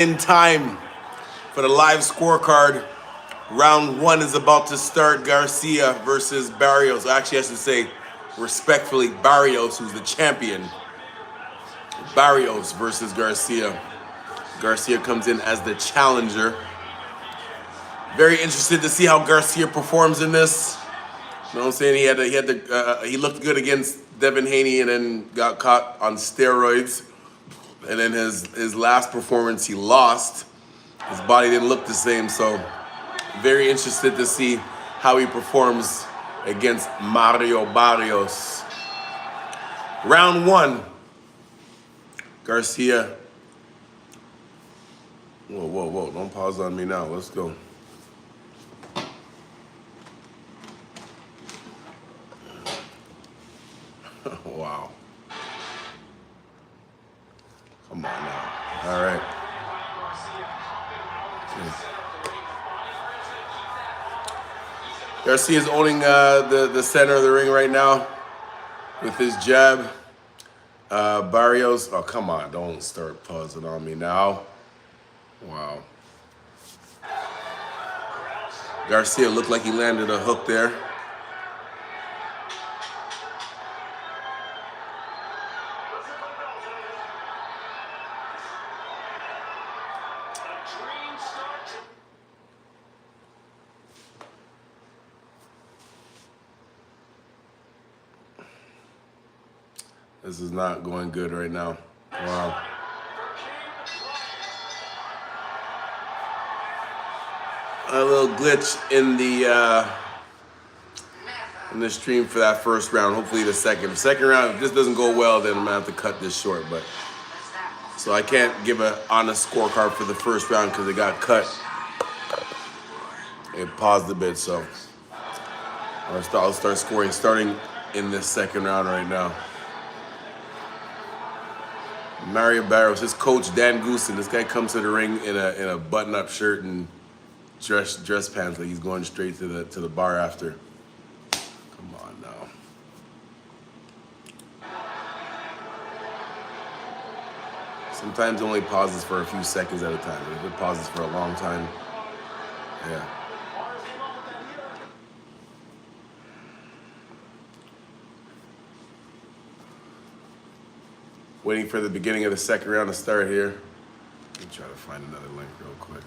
In time for the live scorecard. Round one is about to start. Garcia versus Barrios. Actually, I should say, respectfully, Barrios, who's the champion. Barrios versus Garcia. Garcia comes in as the challenger. Very interested to see how Garcia performs in this. You know what I'm saying? He looked good against Devin Haney and then got caught on steroids. And then his last performance, he lost. His body didn't look the same, so very interested to see how he performs against Mario Barrios. Round one, Garcia. Whoa, don't pause on me now. Let's go. Wow. Come on now. All right. Garcia is owning the center of the ring right now with his jab. Barrios, oh, come on. Don't start pausing on me now. Wow. Garcia looked like he landed a hook there. This is not going good right now. Wow. A little glitch in the stream for that first round. Hopefully the second. Second round, if this doesn't go well, then I'm gonna have to cut this short. But so I can't give an honest scorecard for the first round because it got cut. It paused a bit, so I'll start scoring starting in this second round right now. Mario Barrios, his coach Dan Goosen. This guy comes to the ring in a button-up shirt and dress pants, like he's going straight to the bar after. Come on now. Sometimes it only pauses for a few seconds at a time. But if it pauses for a long time, yeah. Waiting for the beginning of the second round to start here. Let me try to find another link real quick.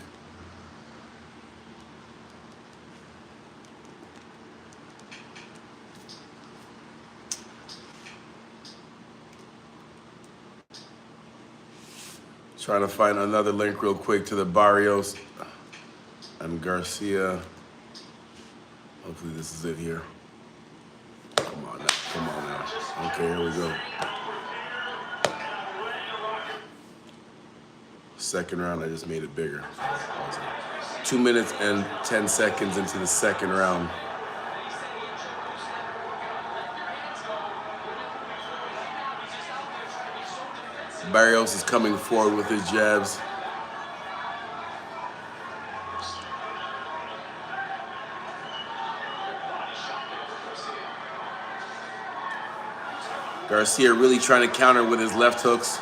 Trying to find another link real quick to the Barrios and Garcia. Hopefully this is it here. Come on now. Okay, here we go. Second round, I just made it bigger. 2 minutes and 10 seconds into the second round. Barrios is coming forward with his jabs. Garcia really trying to counter with his left hooks.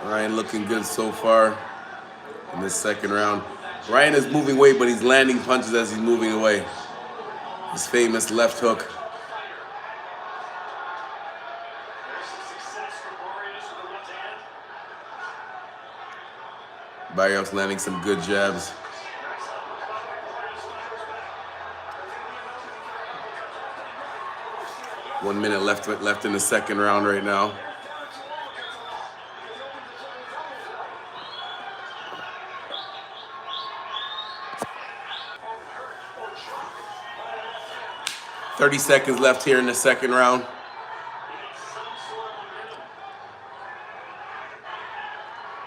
Ryan looking good so far in this second round. Ryan is moving weight, but he's landing punches as he's moving away. His famous left hook. Barrios landing some good jabs. One minute left in the second round right now. .30 seconds left here in the second round.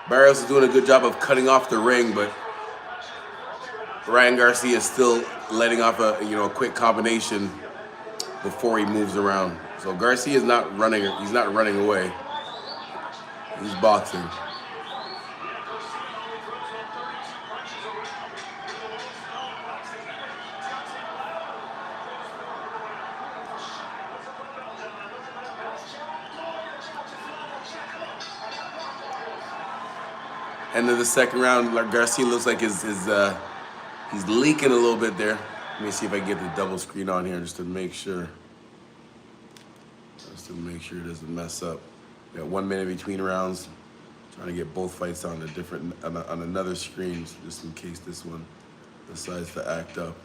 Barrios is doing a good job of cutting off the ring, but Ryan Garcia is still letting off a quick combination before he moves around. So Garcia is not running. He's not running away. He's boxing. End of the second round, Garcia looks like he's leaking a little bit there. Let me see if I can get the double screen on here just to make sure. Just to make sure it doesn't mess up. We got 1 minute between rounds. Trying to get both fights on a different on another screen, just in case this one decides to act up.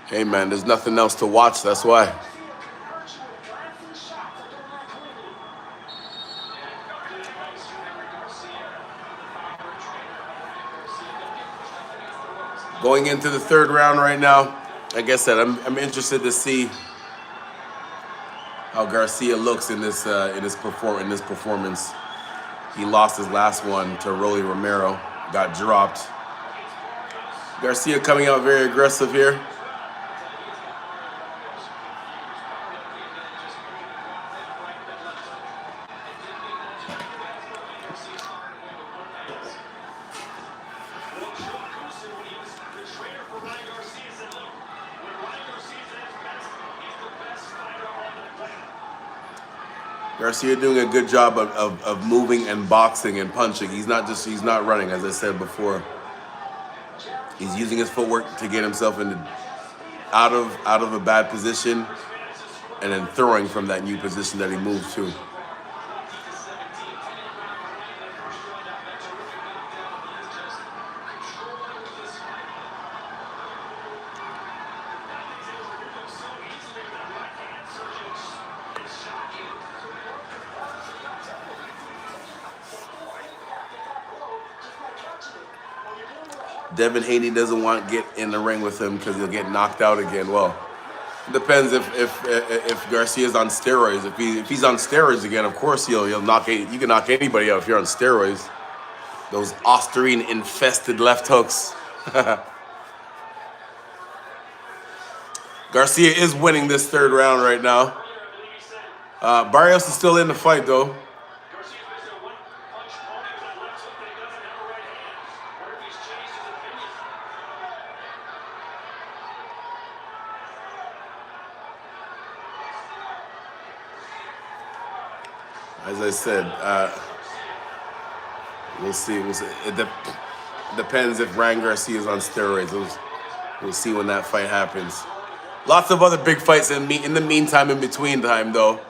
Hey man, there's nothing else to watch, that's why. Going into the third round right now, like I said, I'm interested to see how Garcia looks in this performance. He lost his last one to Rolly Romero, got dropped. Garcia coming out very aggressive here. Garcia doing a good job of moving and boxing and punching. He's not running, as I said before. He's using his footwork to get himself out of a bad position and then throwing from that new position that he moved to. Devin Haney doesn't want to get in the ring with him because he'll get knocked out again. Well, it depends if Garcia's on steroids. If he's on steroids again, of course you can knock anybody out if you're on steroids. Those Ostarine infested left hooks. Garcia is winning this third round right now. Barrios is still in the fight though. As I said, we'll see. It depends if Ryan Garcia is on steroids. We'll see when that fight happens. Lots of other big fights in the meantime, in between time though.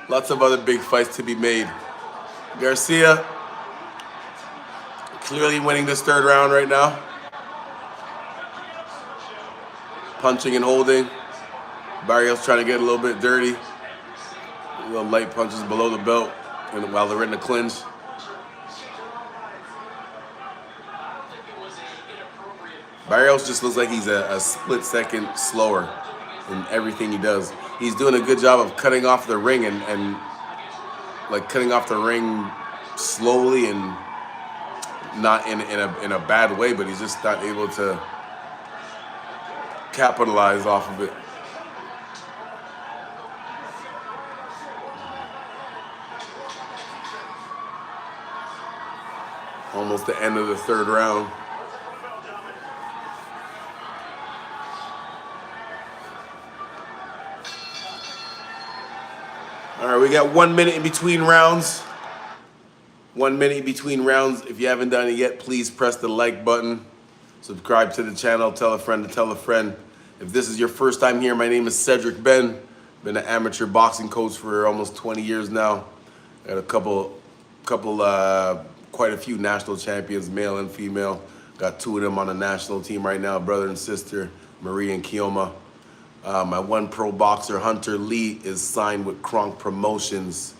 Lots of other big fights to be made. Garcia clearly winning this third round right now. Punching and holding. Barrios trying to get a little bit dirty. Little light punches below the belt while they're in the clinch. Barrios just looks like he's a split second slower in everything he does. He's doing a good job of cutting off the ring and like cutting off the ring slowly and not in a bad way, but he's just not able to capitalize off of it. Almost the end of the third round. All right, we got 1 minute in between rounds. 1 minute in between rounds. If you haven't done it yet, please press the like button. Subscribe to the channel. Tell a friend to tell a friend. If this is your first time here, my name is Cedric Ben. Been an amateur boxing coach for almost 20 years now. Got quite a few national champions, male and female. Got two of them on the national team right now, brother and sister, Marie and Kioma. My one pro boxer, Hunter Lee, is signed with Kronk Promotions,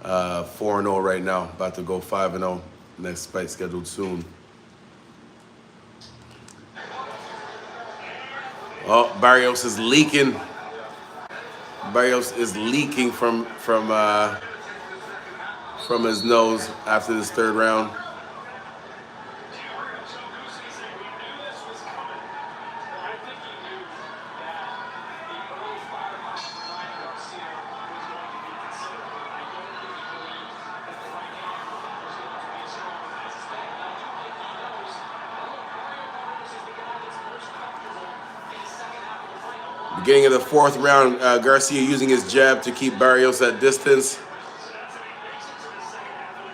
4-0 right now, about to go 5-0. Next fight scheduled soon. Oh, Barrios is leaking. Barrios is leaking from from his nose after this third round. Beginning of the fourth round, Garcia using his jab to keep Barrios at distance.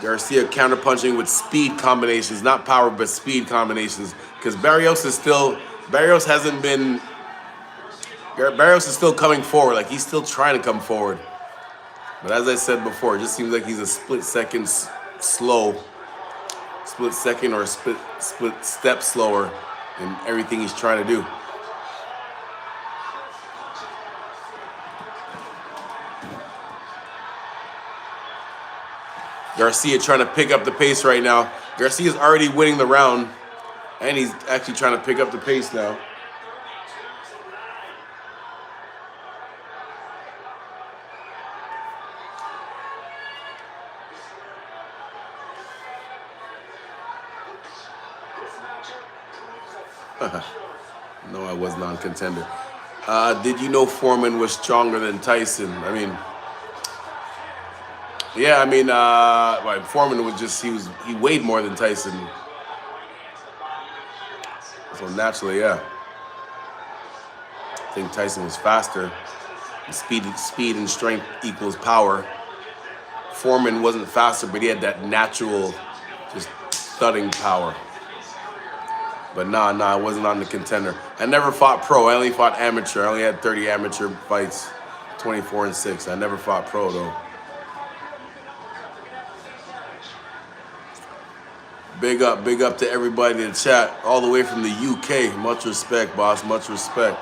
Garcia counterpunching with speed combinations, not power, but speed combinations. Because Barrios is still coming forward. Like, he's still trying to come forward. But as I said before, it just seems like he's a split second slow, split second or split step slower in everything he's trying to do. Garcia trying to pick up the pace right now. Garcia's already winning the round, and he's actually trying to pick up the pace now. No, I was non-contender. Did you know Foreman was stronger than Tyson? I mean, yeah, I mean, Foreman was just, he weighed more than Tyson. So naturally, yeah. I think Tyson was faster. Speed and strength equals power. Foreman wasn't faster, but he had that natural, just thudding power. But nah, I wasn't on the contender. I never fought pro. I only fought amateur. I only had 30 amateur fights, 24-6. I never fought pro, though. Big up to everybody in the chat, all the way from the UK. Much respect, boss, much respect.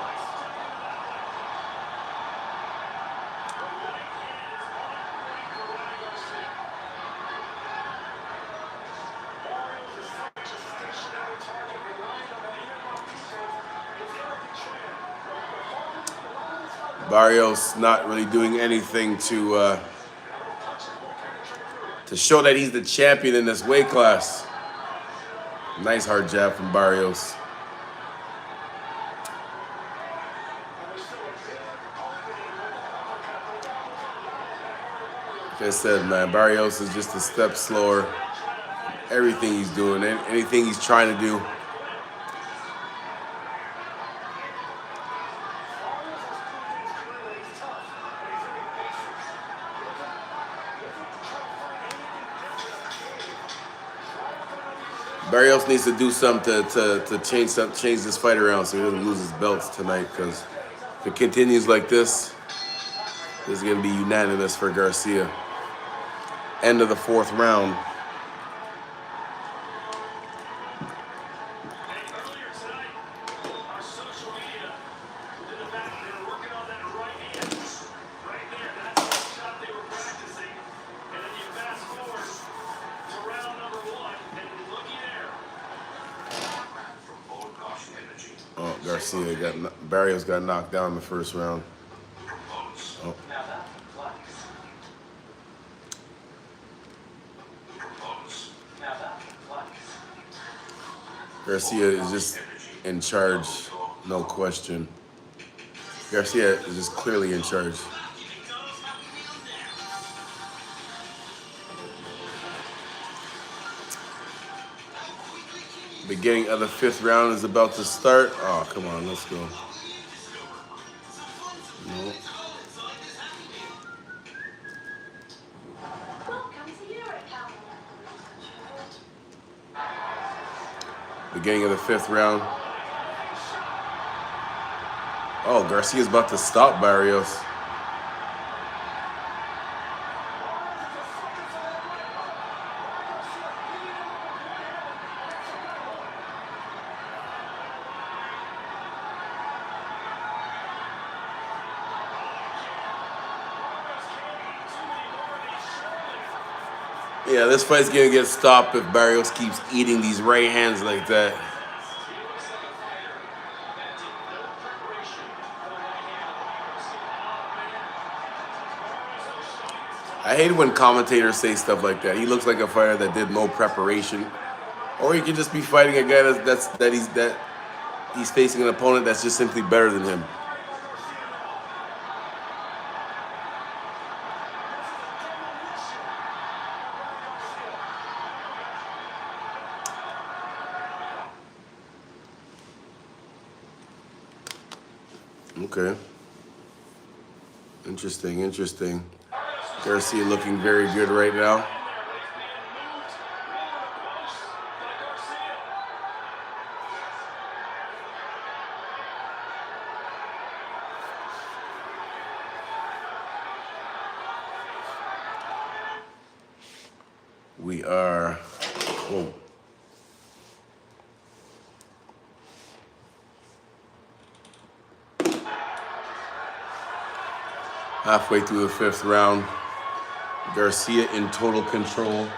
Barrios not really doing anything to show that he's the champion in this weight class. Nice hard jab from Barrios. Like I said, man, Barrios is just a step slower. Everything he's doing, anything he's trying to do. Barrios needs to do something to change this fight around so he doesn't lose his belts tonight, because if it continues like this is going to be unanimous for Garcia. End of the fourth round. Barrios got knocked down in the first round. Oh. Garcia is just in charge, no question. Garcia is just clearly in charge. Beginning of the fifth round is about to start. Oh, come on, let's go. No. Beginning of the fifth round. Oh, Garcia's about to stop Barrios. Yeah, this fight's gonna get stopped if Barrios keeps eating these right hands like that. I I hate when commentators say stuff like that. He looks like a fighter that did no preparation, or he could just be fighting a guy that he's facing an opponent that's just simply better than him. Okay. Interesting. Garcia looking very good right now. We are, whoa. Halfway through the 5th round. Garcia in total control.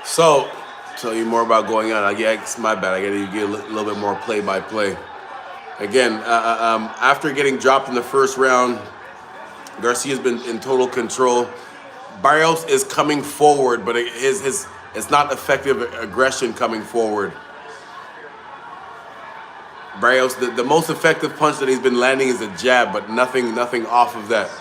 So, tell you more about going on. It's my bad. I got to get a little bit more play-by-play. Again, after getting dropped in the 1st round, Garcia's been in total control. Barrios is coming forward, but it's not effective aggression coming forward. Barrios, the most effective punch that he's been landing is a jab, but nothing off of that.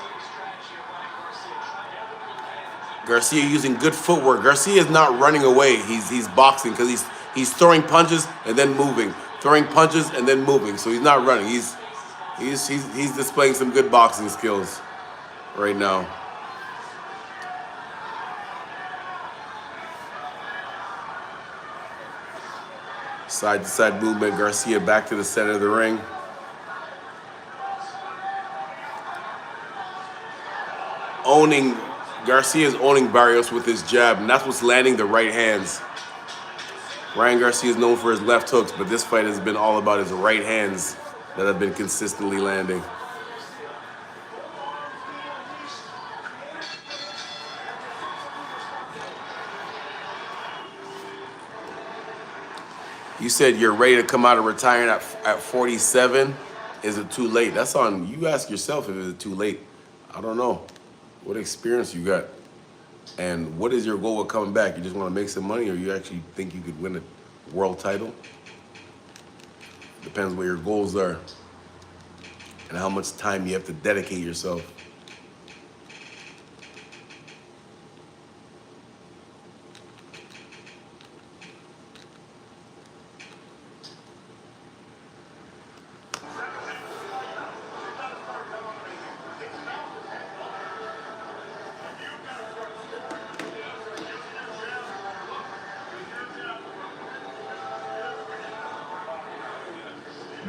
Garcia using good footwork. Garcia is not running away. He's boxing because he's throwing punches and then moving, throwing punches and then moving. So he's not running. He's displaying some good boxing skills right now. Side to side movement. Garcia back to the center of the ring. Garcia is owning Barrios with his jab, and that's what's landing the right hands. Ryan Garcia is known for his left hooks, but this fight has been all about his right hands that have been consistently landing. You said you're ready to come out of retirement at 47. Is it too late? That's on you. Ask yourself if it's too late. I don't know. What experience you got? And what is your goal with coming back? You just want to make some money, or you actually think you could win a world title? Depends what your goals are and how much time you have to dedicate yourself.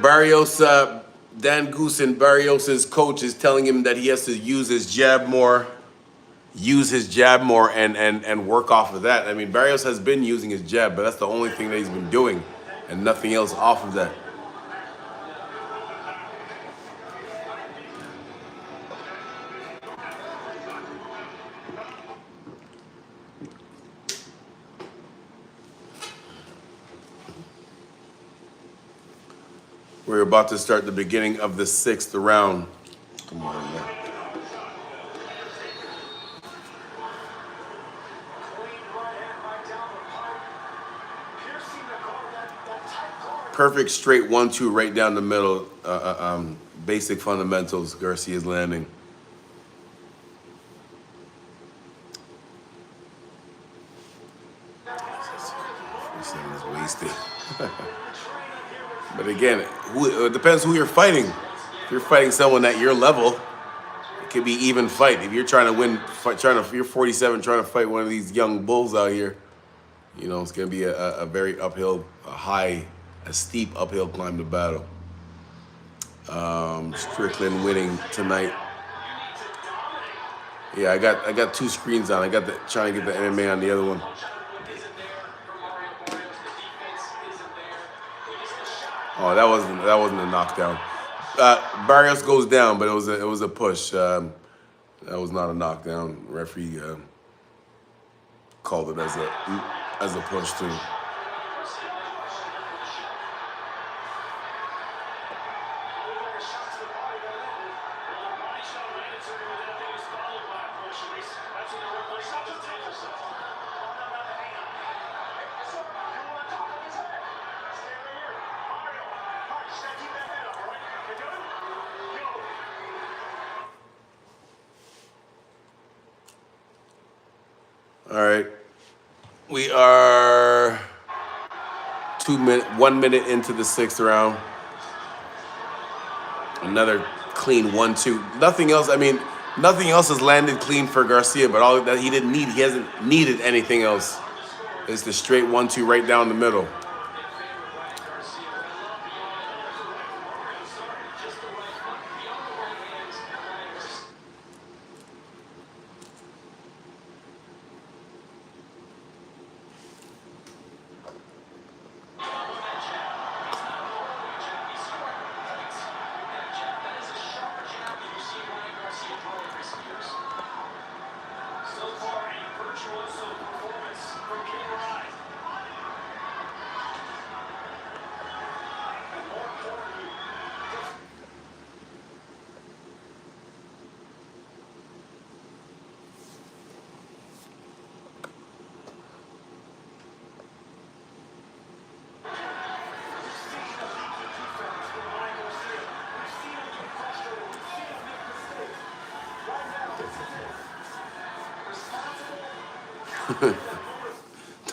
Barrios, Dan Goosen, Barrios' coach, is telling him that he has to use his jab more, and work off of that. I mean, Barrios has been using his jab, but that's the only thing that he's been doing, and nothing else off of that. We're about to start the beginning of the 6th round. Come on, man. Perfect straight 1-2 right down the middle. Basic fundamentals Garcia's landing. He's wasted. But again, it depends who you're fighting. If you're fighting someone at your level, it could be even fight. If you're trying to win, you're 47, trying to fight one of these young bulls out here, you know, it's going to be a very uphill, a steep uphill climb to battle. Strickland winning tonight. Yeah, I got 2 screens on. I got trying to get the MMA on the other one. Oh, that wasn't a knockdown. Barrios goes down, but it was a push. That was not a knockdown. Referee called it as a push too. All right, we are 1 minute into the sixth round. Another clean 1-2. Nothing else. I mean, nothing else has landed clean for Garcia, but all that he didn't need, he hasn't needed anything else. It's the straight 1-2 right down the middle.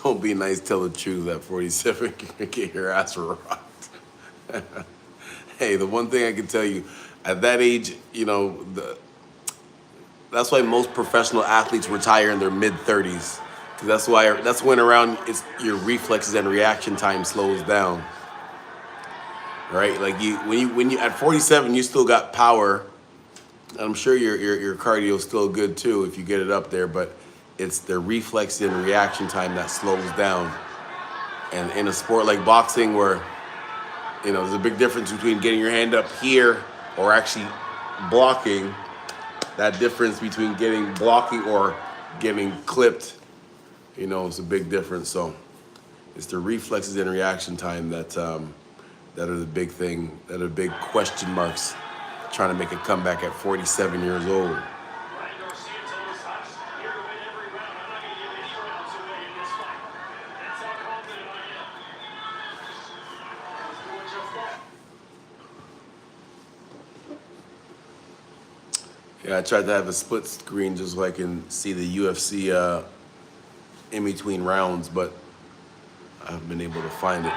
Don't be nice, tell the truth. At 47, you can get your ass rocked. Hey, the one thing I can tell you, at that age, that's why most professional athletes retire in their mid-30s. Because that's when around your reflexes and reaction time slows down. Right? Like when you at 47, you still got power. I'm sure your cardio is still good too if you get it up there, but it's the reflex and reaction time that slows down. And in a sport like boxing, where there's a big difference between getting your hand up here or actually blocking. That difference between blocking or getting clipped, it's a big difference. So it's the reflexes and reaction time that are the big thing, that are big question marks, trying to make a comeback at 47 years old. Yeah, I tried to have a split screen just so I can see the UFC in between rounds, but I haven't been able to find it.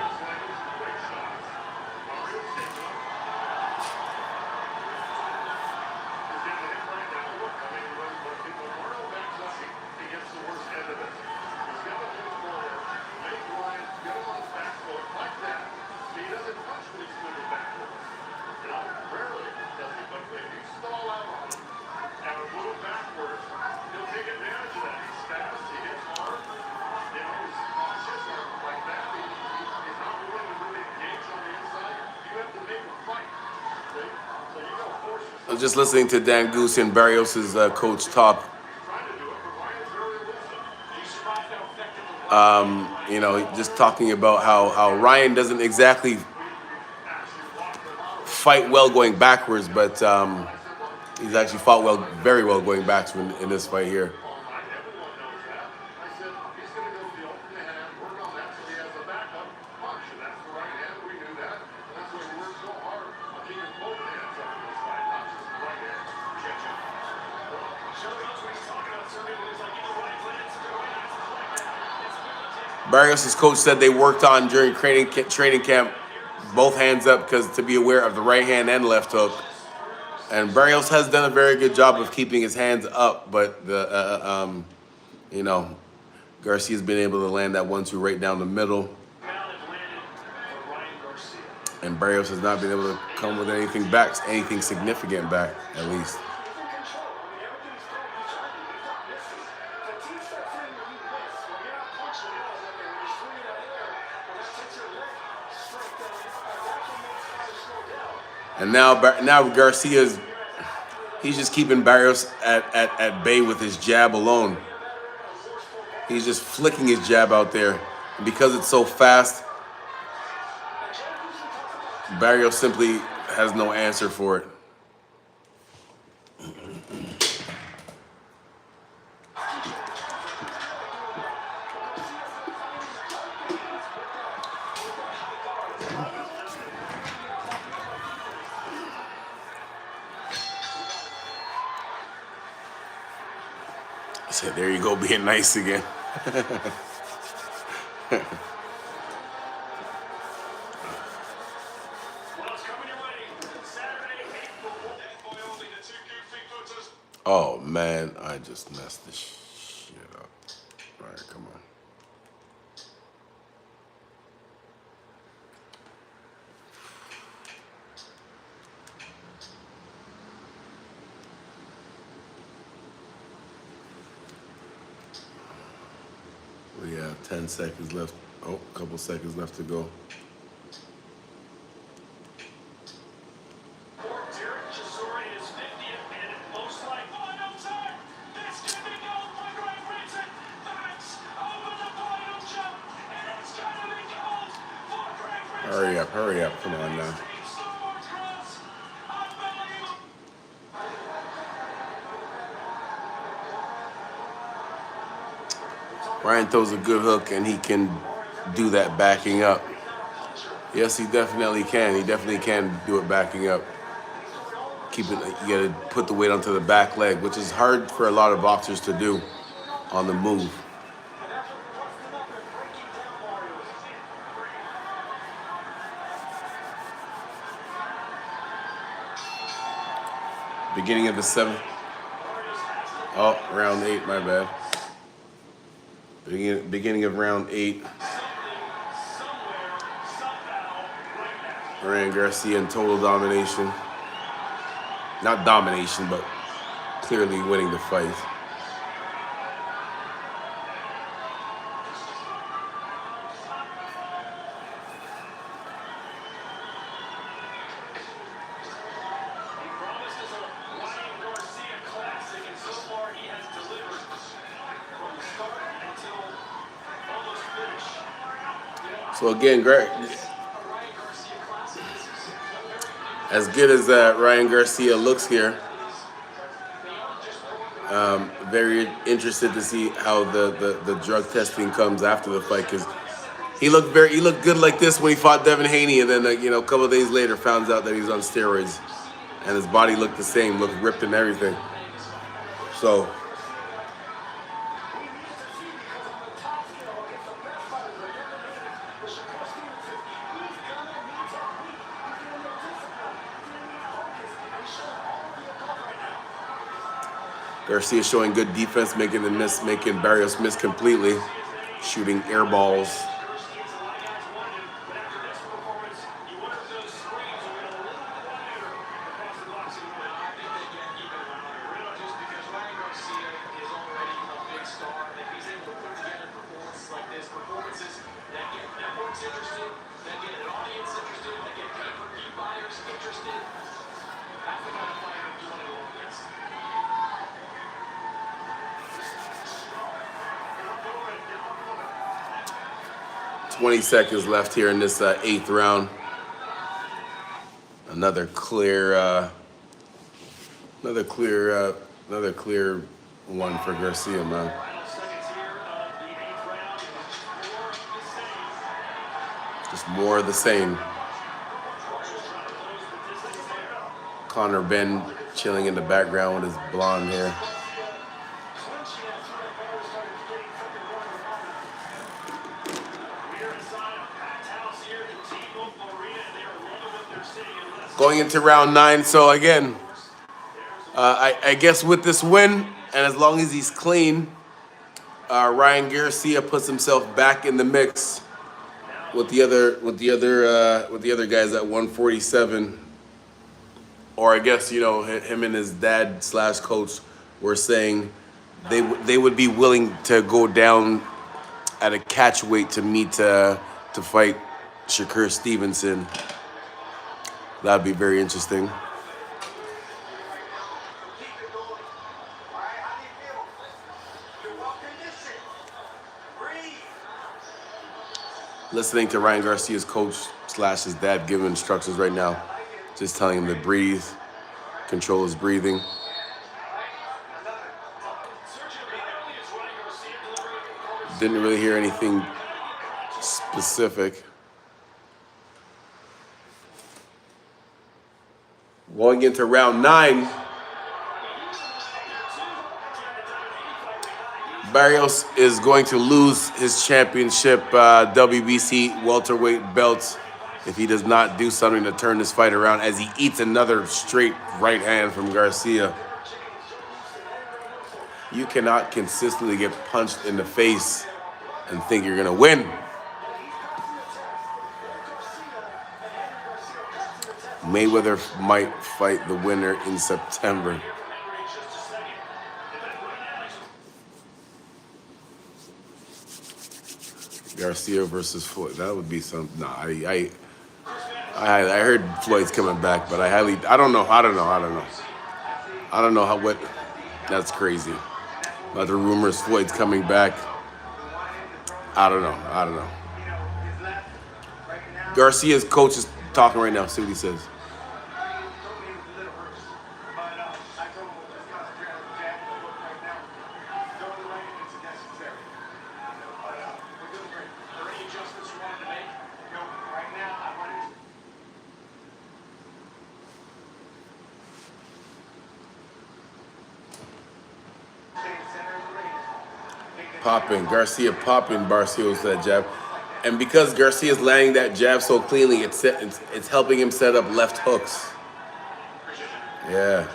I was just listening to Dan Goose and Barrios' coach talk. Just talking about how Ryan doesn't exactly fight well going backwards, but he's actually fought very well going backwards in this fight here. Barrios' coach said they worked on during training camp both hands up to be aware of the right hand and left hook. And Barrios has done a very good job of keeping his hands up, but Garcia's been able to land that 1-2 right down the middle. And Barrios has not been able to come with anything significant back, at least. And now Garcia's he's just keeping Barrios at bay with his jab alone. He's just flicking his jab out there. And because it's so fast, Barrios simply has no answer for it. So there you go, being nice again. Oh man, I just messed this shit up. All right, come on. We have 10 seconds left. Oh, a couple seconds left to go. Hurry up, come on now. Ryan throws a good hook and he can do that backing up. Yes, he definitely can. He definitely can do it backing up. Keep it, you gotta put the weight onto the back leg, which is hard for a lot of boxers to do on the move. Beginning of the seventh. Oh, round 8, my bad. Beginning of round 8. Ryan Garcia in total domination. Not domination, but clearly winning the fight. So again, Greg, as good as Ryan Garcia looks here, very interested to see how the drug testing comes after the fight, because he looked good like this when he fought Devin Haney, and then a couple of days later found out that he's on steroids, and his body looked the same, looked ripped and everything. So. Garcia showing good defense, making Barrios miss completely, shooting air balls. $20 seconds left here in this 8th round. Another clear one for Garcia, man. Just more of the same. Conor Benn chilling in the background with his blonde hair. Going into round 9, so again, I guess with this win, and as long as he's clean, Ryan Garcia puts himself back in the mix with the other guys at 147. Or I guess him and his dad / coach were saying they would be willing to go down at a catch weight to meet to fight Shakur Stevenson. That'd be very interesting. Listening to Ryan Garcia's coach / his dad giving instructions right now, just telling him to breathe, control his breathing. Didn't really hear anything specific. Going into round 9, Barrios is going to lose his championship WBC welterweight belt if he does not do something to turn this fight around, as he eats another straight right hand from Garcia. You cannot consistently get punched in the face and think you're gonna win. Mayweather might fight the winner in September. Garcia versus Floyd. That would be some. Nah, I heard Floyd's coming back, but I don't know. I don't know how what. That's crazy. Other rumors, Floyd's coming back. I don't know. Garcia's coach is talking right now. See what he says. Garcia popping Barcios that jab. And because Garcia's landing that jab so cleanly, it's helping him set up left hooks. Yeah.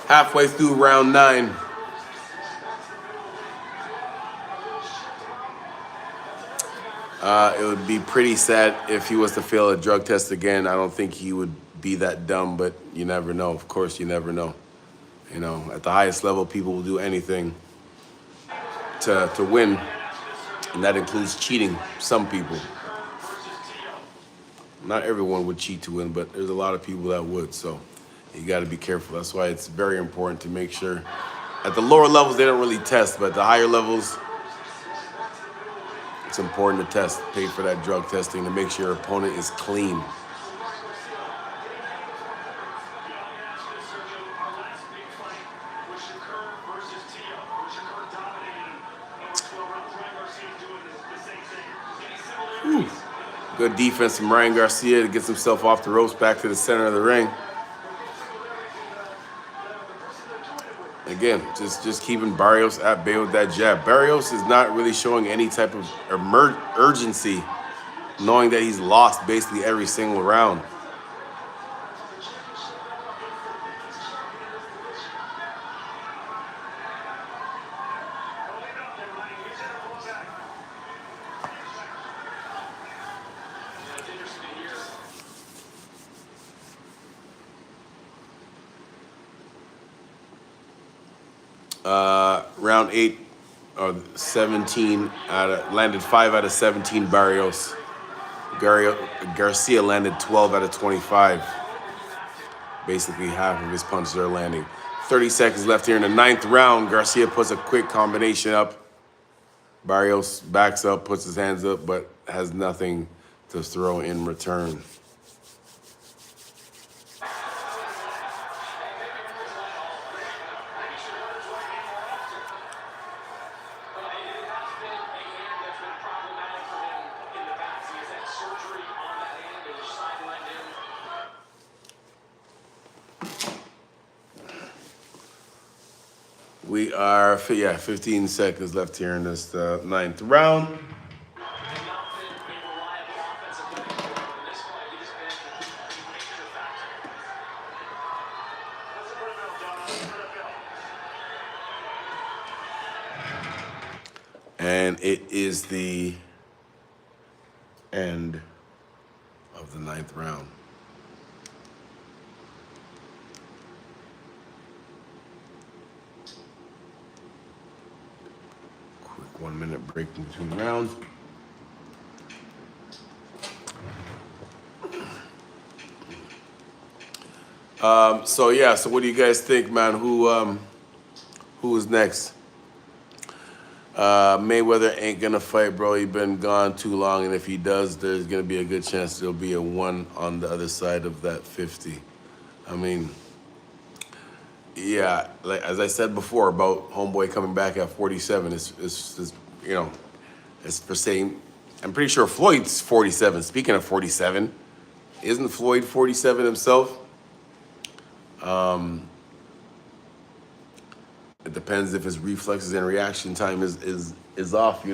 Halfway through round 9. It would be pretty sad if he was to fail a drug test again. I don't think he would be that dumb, but you never know. Of course, you never know. You know, at the highest level, people will do anything to win, and that includes cheating. Some people. Not everyone would cheat to win, but there's a lot of people that would, so you got to be careful. That's why it's very important to make sure. At the lower levels, they don't really test, but at the higher levels, it's important to test. Pay for that drug testing to make sure your opponent is clean. Whew. Good defense from Ryan Garcia to get himself off the ropes back to the center of the ring. Again, just keeping Barrios at bay with that jab. Barrios is not really showing any type of urgency, knowing that he's lost basically every single round. Round 8, 17 landed 5 out of 17 Barrios. Garcia landed 12 out of 25. Basically half of his punches are landing. 30 seconds left here in the 9th round. Garcia puts a quick combination up. Barrios backs up, puts his hands up, but has nothing to throw in return. We are, 15 seconds left here in this 9th round. And it is the end of the 9th round. Quick 1 minute break in between rounds. So what do you guys think, man? Who is next? Mayweather ain't gonna fight, bro. He been gone too long, and if he does, there's gonna be a good chance there'll be a 1 on the other side of that 50. I mean, yeah, like as I said before about homeboy coming back at 47, it's it's for saying. I'm pretty sure Floyd's 47. Speaking of 47, isn't Floyd 47 himself? It depends if his reflexes and reaction time is off,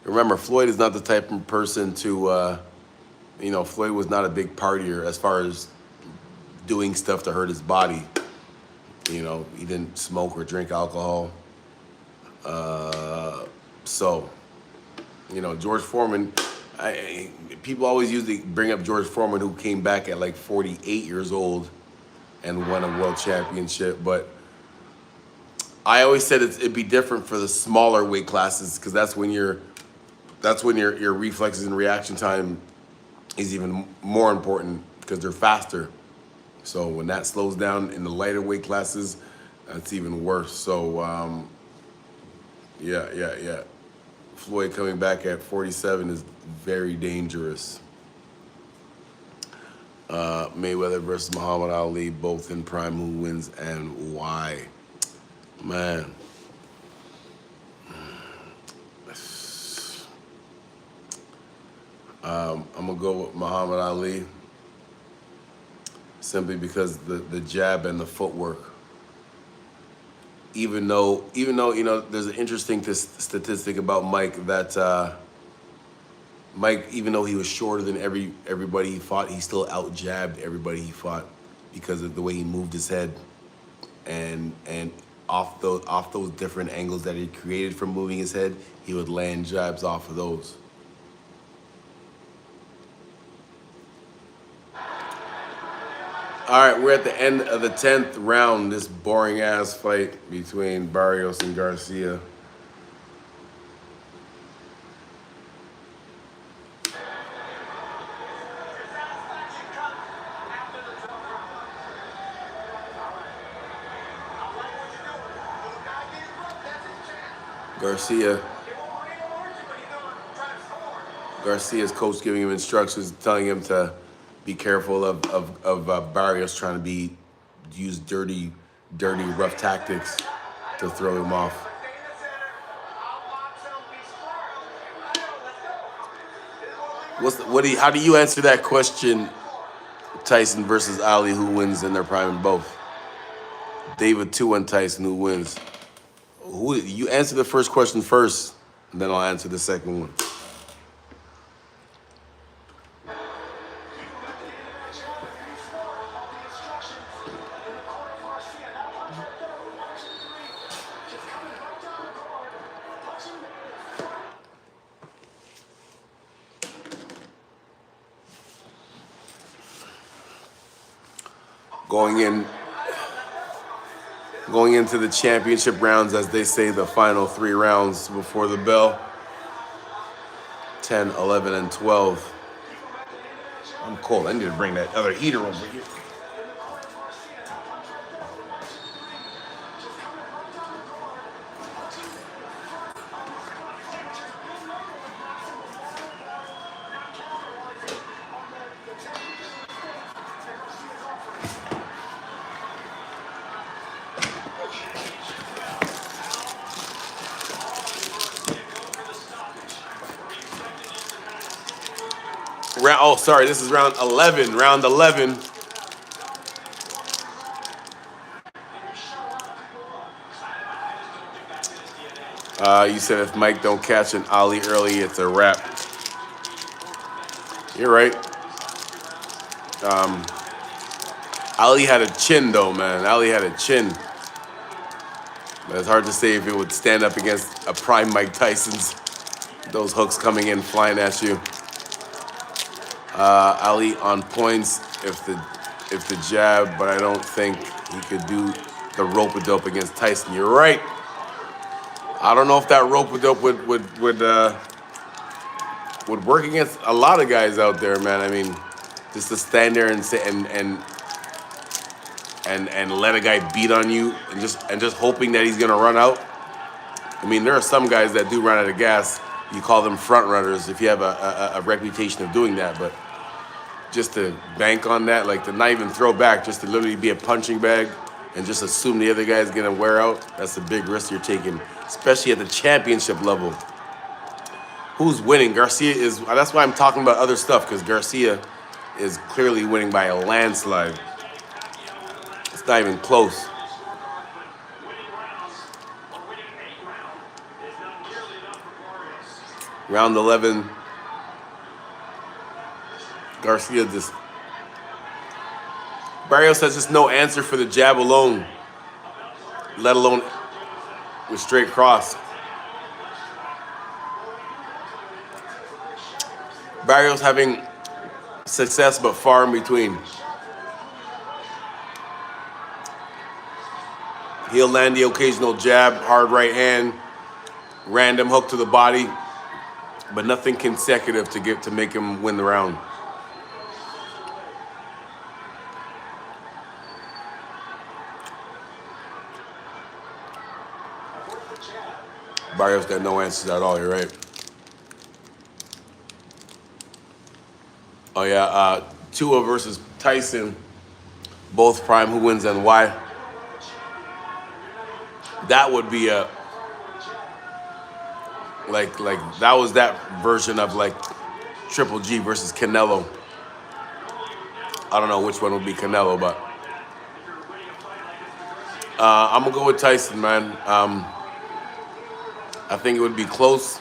Remember, Floyd is not the type of person to, Floyd was not a big partier as far as doing stuff to hurt his body. He didn't smoke or drink alcohol. George Foreman, people always usually bring up George Foreman, who came back at like 48 years old and won a world championship, but I always said it'd be different for the smaller weight classes because that's when your reflexes and reaction time is even more important because they're faster. So when that slows down in the lighter weight classes, that's even worse. So yeah. Floyd coming back at 47 is very dangerous. Mayweather versus Muhammad Ali, both in prime. Who wins and why? Man, I'm gonna go with Muhammad Ali simply because the jab and the footwork. Even though there's an interesting statistic about Mike that Mike, even though he was shorter than everybody he fought, he still out jabbed everybody he fought because of the way he moved his head and off those different angles that he created from moving his head, he would land jabs off of those. All right, we're at the end of the 10th round, this boring ass fight between Barrios and Garcia. Garcia's coach giving him instructions, telling him to be careful of Barrios trying to use dirty, rough tactics to throw him off. How do you answer that question? Tyson versus Ali, who wins in their prime in both? David 2-1 Tyson, who wins? You answer the first question first, and then I'll answer the second one. Going into the championship rounds, as they say, the final 3 rounds before the bell. 10, 11, and 12. I'm cold. I need to bring that other heater over here. This is round 11. Round 11. You said if Mike don't catch an Ali early, it's a wrap. You're right. Ali had a chin, though, man. Ali had a chin. But it's hard to say if it would stand up against a prime Mike Tyson's. Those hooks coming in, flying at you. Ali on points if the jab, but I don't think he could do the rope-a-dope against Tyson. You're right. I don't know if that rope-a-dope would work against a lot of guys out there, man. I mean, just to stand there and say and let a guy beat on you and just hoping that he's gonna run out. I mean, there are some guys that do run out of gas. You call them front runners if you have a reputation of doing that, but just to bank on that, like to not even throw back, just to literally be a punching bag and just assume the other guy's gonna wear out, that's a big risk you're taking, especially at the championship level. Who's winning? Garcia is, that's why I'm talking about other stuff, because Garcia is clearly winning by a landslide. It's not even close. Round 11, Garcia just, Barrios has just no answer for the jab alone, let alone with straight cross. Barrios having success, but far in between. He'll land the occasional jab, hard right hand, random hook to the body, but nothing consecutive to make him win the round. Barrios got no answers at all, you're right. Oh yeah, Tua versus Tyson, both prime, who wins and why? That would be a, like that was that version of like Triple G versus Canelo. I don't know which one would be Canelo, but I'm gonna go with Tyson, man. I think it would be close.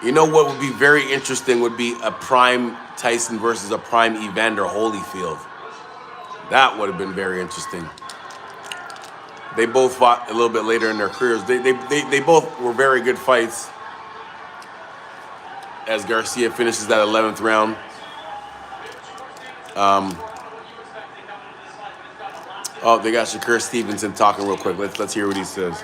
You know what would be very interesting would be a prime Tyson versus a prime Evander Holyfield. That would have been very interesting. They both fought a little bit later in their careers. They both were very good fights. As Garcia finishes that 11th round. Oh, they got Shakur Stevenson talking real quick. Let's hear what he says.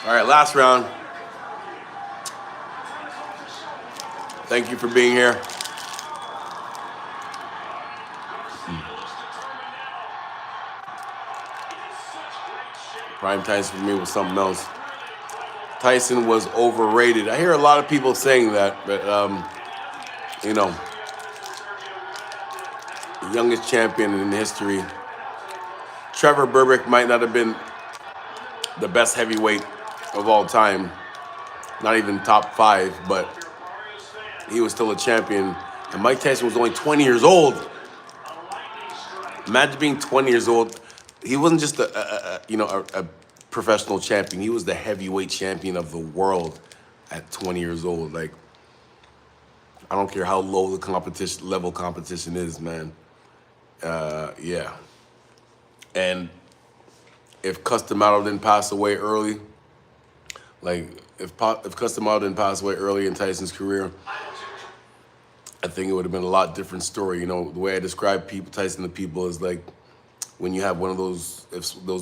All right, last round. Thank you for being here. Prime Tyson for me was something else. Tyson was overrated. I hear a lot of people saying that, but you know, the youngest champion in history. Trevor Berbick might not have been the best heavyweight of all time, not even top 5, but he was still a champion. And Mike Tyson was only 20 years old. Imagine being 20 years old. He wasn't just a professional champion. He was the heavyweight champion of the world at 20 years old. Like, I don't care how low the competition is, man. Yeah. And if Customato didn't pass away early, like if Customato didn't pass away early in Tyson's career, I think it would have been a lot different story. You know, the way I describe Tyson to people is like when you have one of those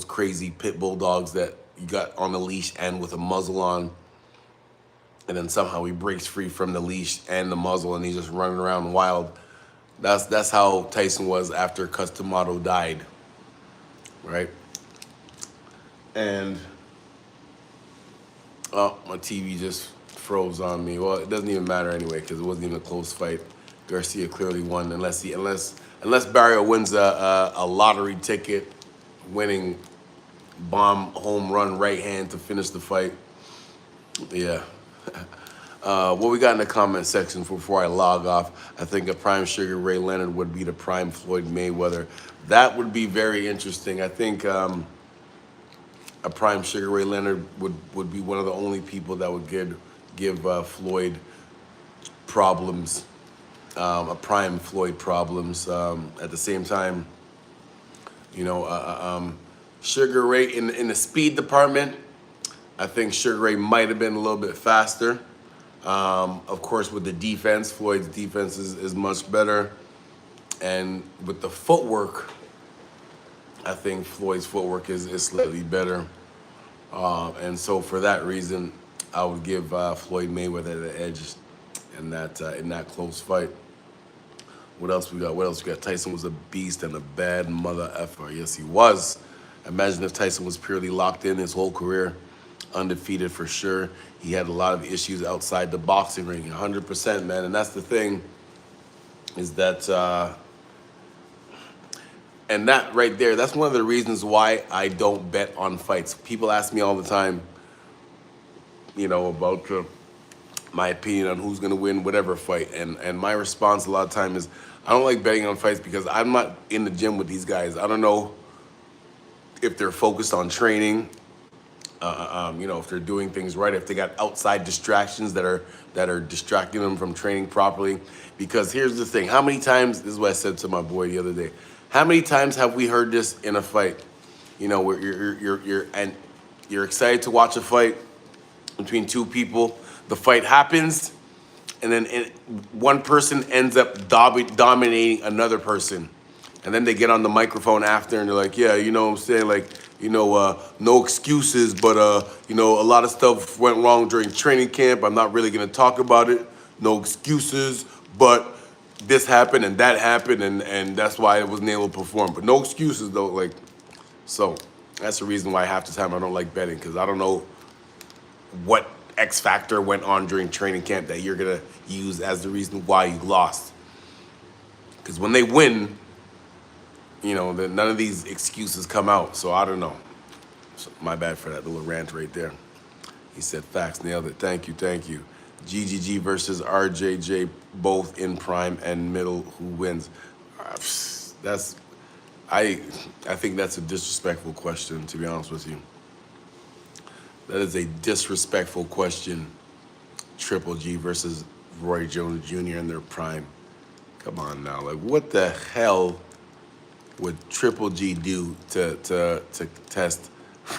crazy pit bull dogs that you got on the leash and with a muzzle on, and then somehow he breaks free from the leash and the muzzle and he's just running around wild. That's how Tyson was after Customato died, right? And oh, my TV just froze on me. Well, it doesn't even matter anyway because it wasn't even a close fight. Garcia clearly won unless Barrio wins a lottery ticket, winning bomb home run right hand to finish the fight. Yeah. What we got in the comment section before I log off? I think a prime Sugar Ray Leonard would beat a prime Floyd Mayweather. That would be very interesting. I think a prime Sugar Ray Leonard would be one of the only people that would give Floyd problems, a prime Floyd problems. At the same time, Sugar Ray in the speed department, I think Sugar Ray might have been a little bit faster. Of course, with the defense, Floyd's defense is much better. And with the footwork, I think Floyd's footwork is slightly better. And so for that reason, I would give Floyd Mayweather the edge in that close fight. What else we got? Tyson was a beast and a bad mother effer. Yes, he was. Imagine if Tyson was purely locked in his whole career, undefeated for sure. He had a lot of issues outside the boxing ring, 100%, man. And that's the thing, is that, and that right there, that's one of the reasons why I don't bet on fights. People ask me all the time, about my opinion on who's gonna win whatever fight. And my response a lot of time is, I don't like betting on fights because I'm not in the gym with these guys. I don't know if they're focused on training, if they're doing things right, if they got outside distractions that are distracting them from training properly. Because here's the thing: how many times? This is what I said to my boy the other day. How many times have we heard this in a fight? Where you're excited to watch a fight between two people. The fight happens, and then one person ends up dominating another person. And then they get on the microphone after and they're like, yeah, what I'm saying? Like, no excuses, but, a lot of stuff went wrong during training camp. I'm not really going to talk about it. No excuses, but this happened and that happened, and that's why I wasn't able to perform. But no excuses, though. So that's the reason why half the time I don't like betting, because I don't know what X factor went on during training camp that you're going to use as the reason why you lost. Because when they win, none of these excuses come out. So I don't know. So my bad for that little rant right there. He said facts, nailed it. Thank you. GGG versus RJJ, both in prime and middle. Who wins? I think that's a disrespectful question, to be honest with you. That is a disrespectful question. Triple G versus Roy Jones Jr. in their prime. Come on now. What the hell would Triple G do to test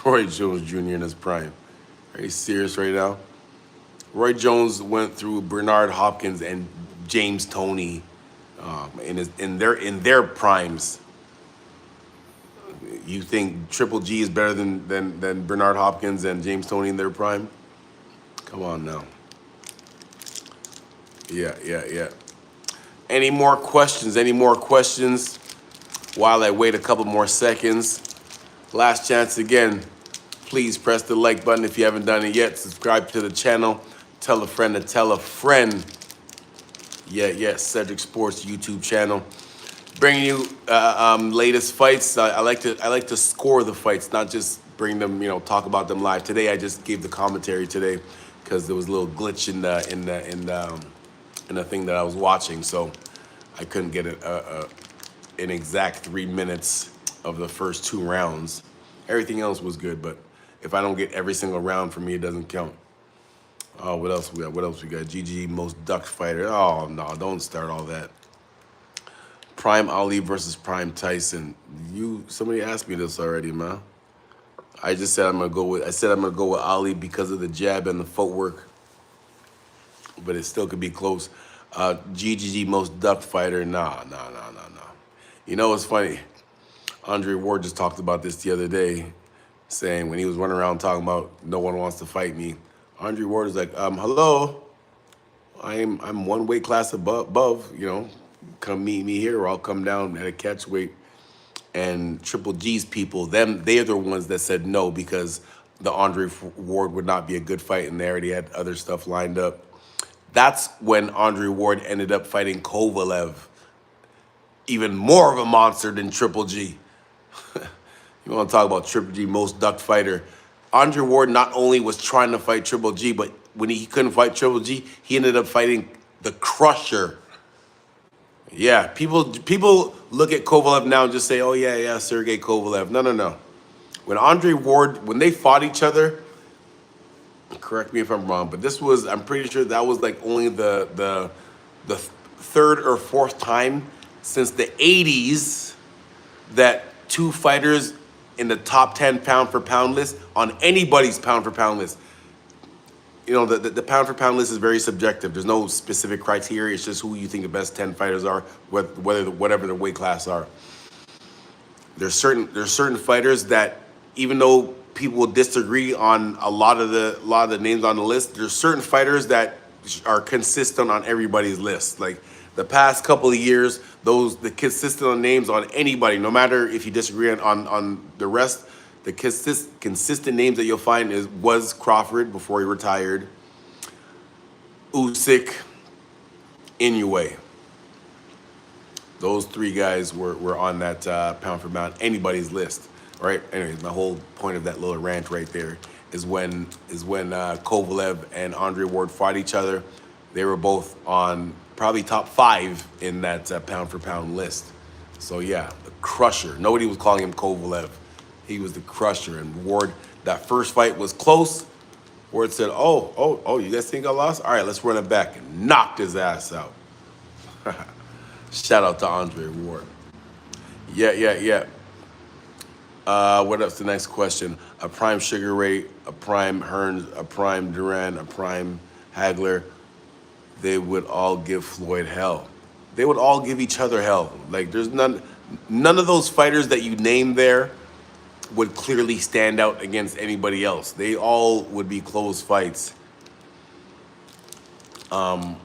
Roy Jones Jr. in his prime? Are you serious right now? Roy Jones went through Bernard Hopkins and James Toney in their primes. You think Triple G is better than Bernard Hopkins and James Toney in their prime? Come on now. Yeah. Any more questions? While I wait a couple more seconds. Last chance again. Please press the like button if you haven't done it yet. Subscribe to the channel. Tell a friend to tell a friend. Yeah, Cedric Sports YouTube channel. Bringing you latest fights. I like to score the fights, not just bring them, talk about them live. Today I just gave the commentary today because there was a little glitch in the thing that I was watching, so I couldn't get an exact 3 minutes of the first 2 rounds. Everything else was good, but if I don't get every single round, for me it doesn't count. Oh, what else we got? GG most ducked fighter. Oh no, don't start all that. Prime Ali versus Prime Tyson. Somebody asked me this already, man. I just said I'm gonna go with Ali because of the jab and the footwork, but it still could be close. GGG most ducked fighter. Nah. It's funny. Andre Ward just talked about this the other day, saying when he was running around talking about no one wants to fight me. Andre Ward is like, hello, I'm one weight class above, come meet me here, or I'll come down at a catch weight and Triple G's people, they are the ones that said no because the Andre Ward would not be a good fight, and they already had other stuff lined up. That's when Andre Ward ended up fighting Kovalev, even more of a monster than Triple G. You want to talk about Triple G, most ducked fighter. Andre Ward not only was trying to fight Triple G, but when he couldn't fight Triple G, he ended up fighting the Crusher. Yeah, people look at Kovalev now and just say, oh, yeah, Sergey Kovalev. No. When Andre Ward, when they fought each other, correct me if I'm wrong, but I'm pretty sure that was like only the third or fourth time since the 80s that two fighters in the top 10 pound for pound list on anybody's pound for pound list. You know, the pound for pound list is very subjective. There's no specific criteria. It's just who you think the best 10 fighters are, whatever the weight class are. There's certain fighters that, even though people will disagree on a lot of the names on the list, there's certain fighters that are consistent on everybody's list. Like the past couple of years, the consistent on names on anybody, no matter if you disagree on the rest, the consistent names that you'll find was Crawford before he retired, Usyk, Inoue. Those three guys were on that pound for pound anybody's list, right? Anyways, my whole point of that little rant right there is when Kovalev and Andre Ward fought each other, they were both on probably top 5 in that pound for pound list. So yeah, the Crusher. Nobody was calling him Kovalev. He was the Crusher. And Ward, that first fight was close. Ward said, oh, you guys think I lost? All right, let's run it back, and knocked his ass out. Shout out to Andre Ward. Yeah. What else? The next question. A prime Sugar Ray, a prime Hearns, a prime Duran, a prime Hagler. They would all give Floyd hell. They would all give each other hell. Like there's none of those fighters that you named there would clearly stand out against anybody else. They all would be close fights. The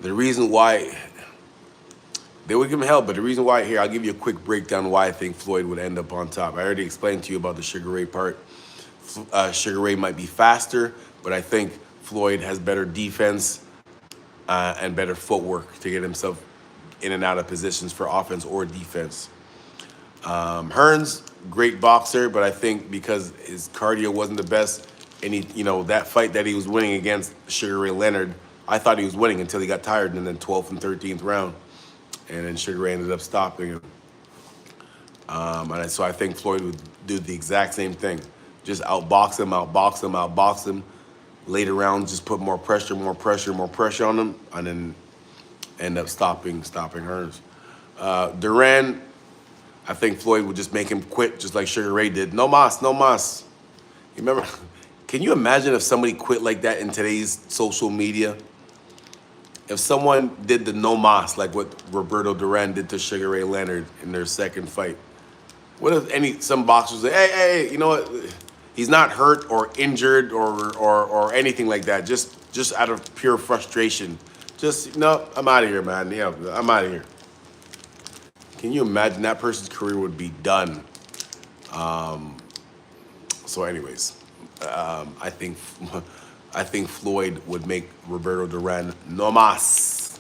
reason why they would give him hell, but the reason why, here, I'll give you a quick breakdown why I think Floyd would end up on top. I already explained to you about the Sugar Ray part. Sugar Ray might be faster, but I think Floyd has better defense and better footwork to get himself in and out of positions for offense or defense. Hearns, great boxer, but I think because his cardio wasn't the best, and that fight that he was winning against Sugar Ray Leonard, I thought he was winning until he got tired in the 12th and 13th round, and then Sugar Ray ended up stopping him. So I think Floyd would do the exact same thing, just outbox him. Later rounds, just put more pressure on him, and then end up stopping Hearns. Duran, I think Floyd would just make him quit, just like Sugar Ray did. No mas. You remember? Can you imagine if somebody quit like that in today's social media? If someone did the no mas, like what Roberto Duran did to Sugar Ray Leonard in their second fight, what if some boxers say, hey, you know what? He's not hurt or injured or anything like that. Just out of pure frustration. No, I'm out of here, man. Yeah, I'm out of here. Can you imagine that person's career would be done? So anyways, I think Floyd would make Roberto Duran no mas.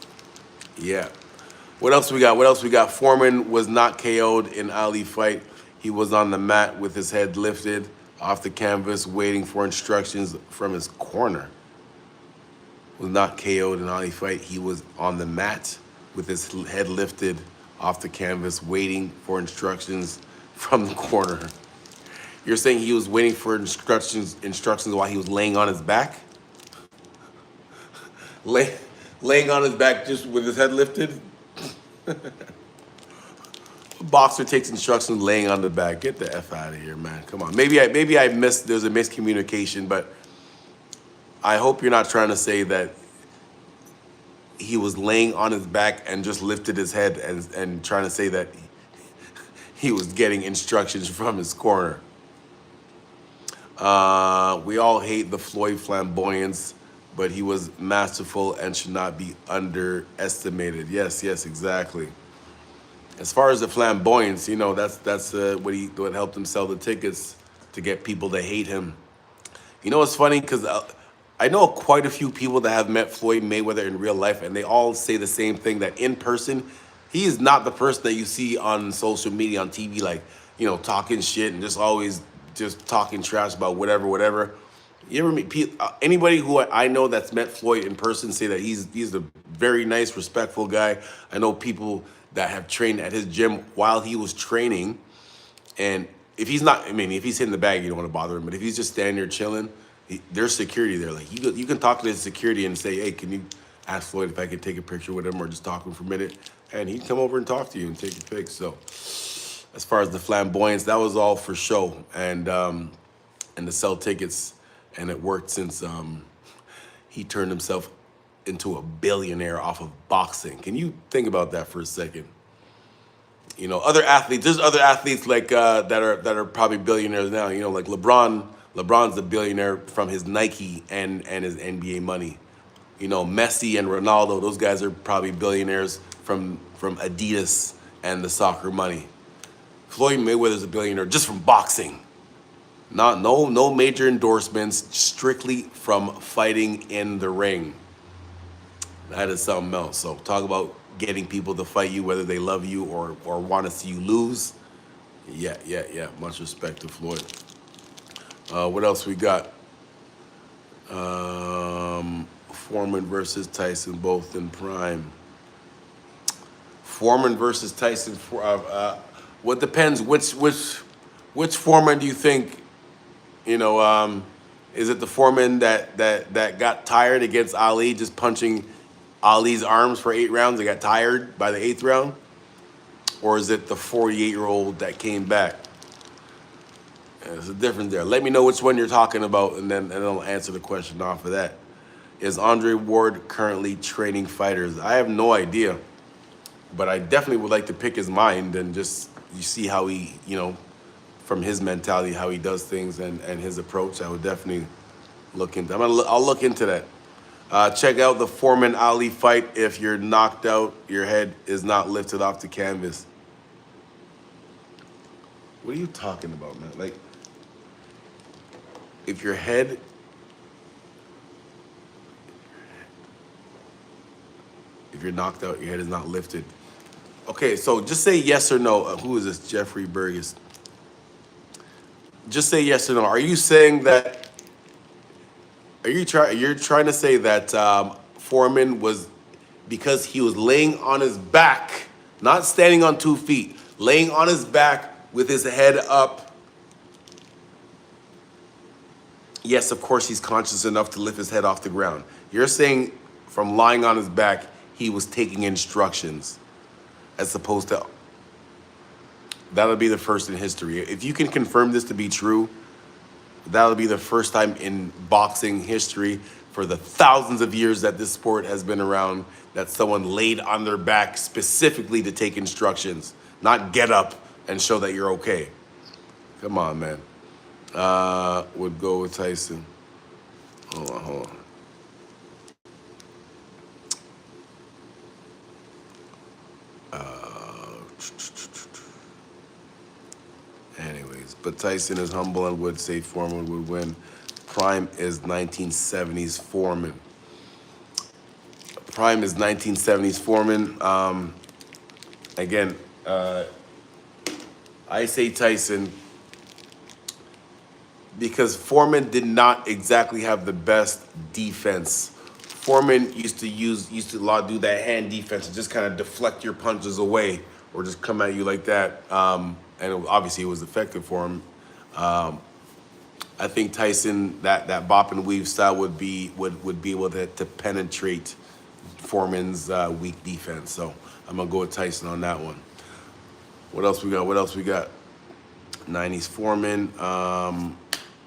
Yeah. What else we got? Foreman was not KO'd in Ali fight. He was on the mat with his head lifted off the canvas, waiting for instructions from his corner. Was not KO'd in Ali fight. He was on the mat with his head lifted off the canvas, waiting for instructions from the corner. You're saying he was waiting for instructions while he was laying on his back? Laying on his back just with his head lifted? Boxer takes instructions laying on the back. Get the F out of here, man. Come on. Maybe I missed, there's a miscommunication, but I hope you're not trying to say that he was laying on his back and just lifted his head and trying to say that he was getting instructions from his corner. We all hate the Floyd flamboyance, but he was masterful and should not be underestimated. Yes, exactly. As far as the flamboyance, you know, that's what helped him sell the tickets to get people to hate him. You know, it's funny because I know quite a few people that have met Floyd Mayweather in real life, and they all say the same thing, that in person, he is not the person that you see on social media, on TV, like, you know, talking shit and just always just talking trash about whatever, whatever. You ever meet anybody who I know that's met Floyd in person say that he's a very nice, respectful guy. I know people that have trained at his gym while he was training, and if he's not, I mean, if he's hitting the bag, you don't want to bother him. But if he's just standing there chilling, there's security there. Like you can talk to the security and say, "Hey, can you ask Floyd if I could take a picture with him or just talk to him for a minute?" And he'd come over and talk to you and take your pic. So, as far as the flamboyance, that was all for show and to sell tickets, and it worked since he turned himself into a billionaire off of boxing. Can you think about that for a second? You know, other athletes. There's other athletes like that are probably billionaires now. You know, like LeBron. LeBron's a billionaire from his Nike and his NBA money. You know, Messi and Ronaldo. Those guys are probably billionaires from Adidas and the soccer money. Floyd Mayweather's a billionaire just from boxing. No major endorsements, strictly from fighting in the ring. That is something else. So talk about getting people to fight you, whether they love you or want to see you lose. Yeah. Much respect to Floyd. What else we got? Foreman versus Tyson, both in prime. Foreman versus Tyson. What depends? Which Foreman do you think? You know, is it the Foreman that got tired against Ali, just punching Ali's arms for 8 rounds and got tired by the 8th round? Or is it the 48-year-old that came back? There's a difference there. Let me know which one you're talking about, and then I'll answer the question off of that. Is Andre Ward currently training fighters? I have no idea, but I definitely would like to pick his mind and just you see how he, you know, from his mentality, how he does things and his approach. I would definitely look into. I'll look into that. Check out the Foreman Ali fight. If you're knocked out, your head is not lifted off the canvas. What are you talking about, man? Like, if your head, if you're knocked out, your head is not lifted. Okay, so just say yes or no. Who is this? Jeffrey Burgess. Just say yes or no. Are you saying that? You're trying to say that Foreman was, because he was laying on his back, not standing on 2 feet, laying on his back with his head up. Yes, of course, he's conscious enough to lift his head off the ground. You're saying from lying on his back, he was taking instructions, as opposed to, that'll be the first in history. If you can confirm this to be true, that'll be the first time in boxing history, for the thousands of years that this sport has been around, that someone laid on their back specifically to take instructions, not get up and show that you're okay. Come on, man. Would go with Tyson. Hold on. Anyways, but Tyson is humble and would say Foreman would win. Prime is 1970s Foreman. Prime is 1970s Foreman. Again, I say Tyson because Foreman did not exactly have the best defense. Foreman used to do that hand defense and just kind of deflect your punches away or just come at you like that. And obviously it was effective for him. I think Tyson, that bop and weave style would be able to penetrate Foreman's weak defense. So I'm gonna go with Tyson on that one. What else we got? 90s Foreman.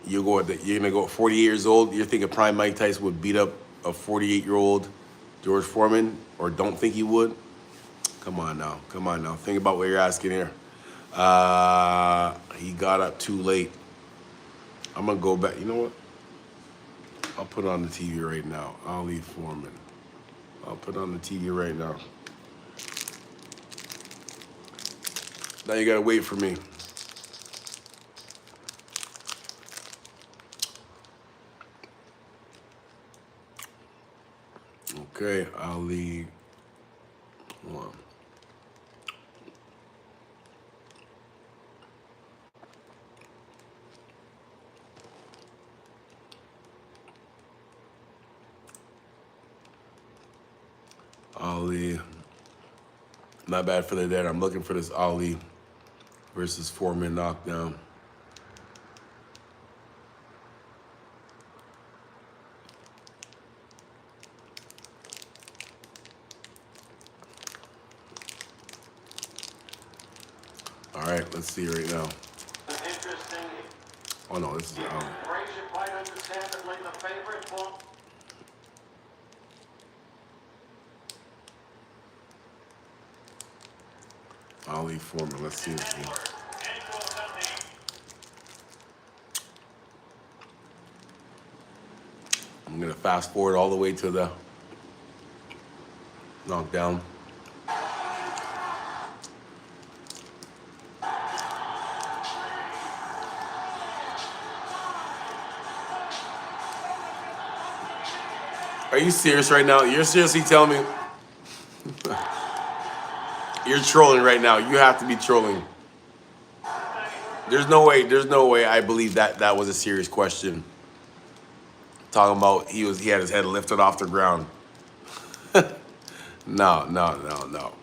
You're gonna go at 48 years old. You're thinking prime Mike Tyson would beat up a 48-year-old George Foreman, or don't think he would? Come on now. Think about what you're asking here. He got up too late. I'm gonna go back. You know what? I'll put it on the TV right now. Ali Foreman. I'll put it on the TV right now. Now you gotta wait for me. Okay, Ali. Hold on. Ali. Not bad for the dead. I'm looking for this Ali versus Foreman knockdown. All right, let's see right now. Oh no, this is Ali Foreman. Let's see. I'm gonna fast forward all the way to the knockdown. Are you serious right now? You're seriously telling me you're trolling right now? You have to be trolling. There's no way I believe that was a serious question. Talking about he had his head lifted off the ground. No.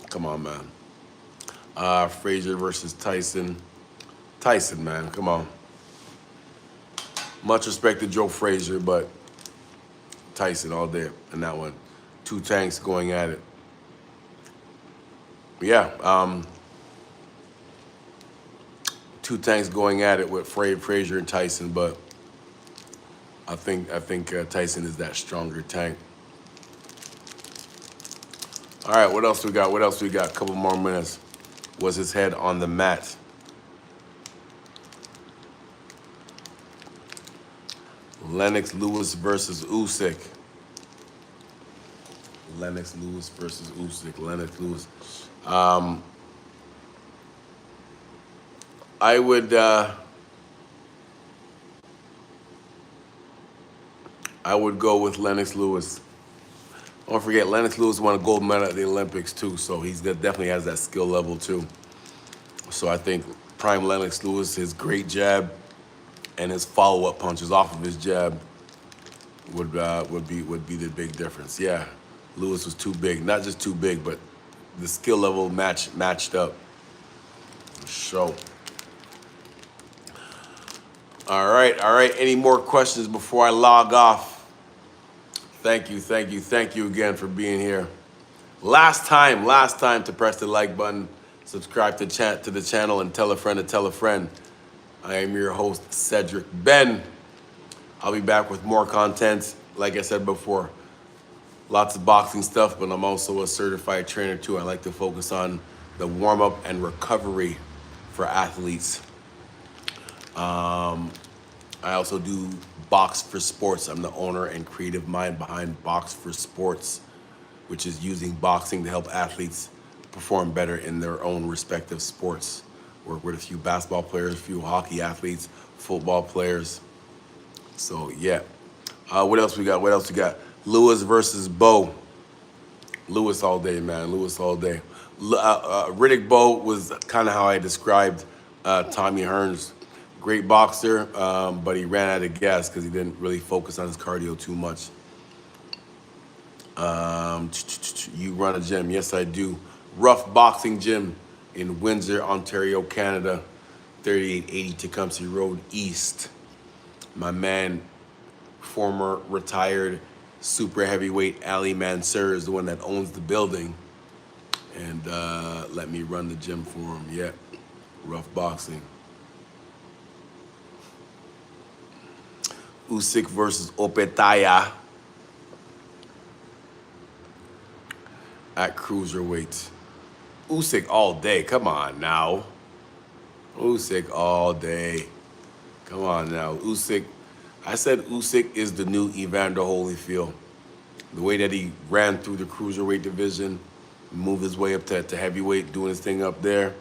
Come on, man. Frazier versus Tyson. Tyson, man, come on. Much respect to Joe Frazier, but Tyson all day in that one. Two tanks going at it. Yeah, two tanks going at it with Frazier and Tyson, but I think Tyson is that stronger tank. All right, what else we got? A couple more minutes. Was his head on the mat? Lennox Lewis versus Usyk. Lennox Lewis versus Usyk. Lennox Lewis. I would go with Lennox Lewis. Don't forget, Lennox Lewis won a gold medal at the Olympics too, so he definitely has that skill level too. So I think prime Lennox Lewis, his great jab and his follow-up punches off of his jab would be the big difference. Yeah, Lewis was too big, not just too big, but the skill level matched up. So, all right. Any more questions before I log off? Thank you again for being here. Last time to press the like button, subscribe to the channel, and tell a friend to tell a friend. I am your host, Cedric Ben. I'll be back with more content. Like I said before, lots of boxing stuff, but I'm also a certified trainer too. I like to focus on the warm-up and recovery for athletes. I also do Box for Sports. I'm the owner and creative mind behind Box for Sports, which is using boxing to help athletes perform better in their own respective sports. Work with a few basketball players, a few hockey athletes, football players. So yeah. What else we got? Lewis versus Bo. Lewis all day, man. Lewis all day. Riddick Bowe was kind of how I described Tommy Hearns. Great boxer, but he ran out of gas because he didn't really focus on his cardio too much. You run a gym. Yes, I do. Rough Boxing Gym in Windsor, Ontario, Canada. 3880 Tecumseh Road East. My man, former retired super heavyweight Ali Mansour is the one that owns the building. And let me run the gym for him. Yeah, Rough Boxing. Usyk versus Opetaya at cruiserweight. Usyk all day. Come on now. Usyk all day. Come on now. Usyk. I said Usyk is the new Evander Holyfield. The way that he ran through the cruiserweight division, moved his way up to heavyweight, doing his thing up there.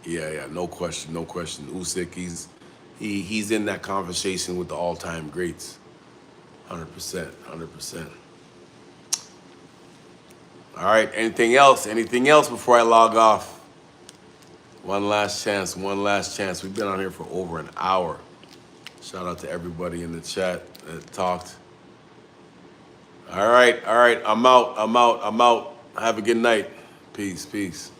Yeah, no question, no question. Usyk, he's in that conversation with the all-time greats. 100%, 100%. All right, anything else? Anything else before I log off? One last chance, one last chance. We've been on here for over an hour. Shout out to everybody in the chat that talked. All right, I'm out. Have a good night. Peace.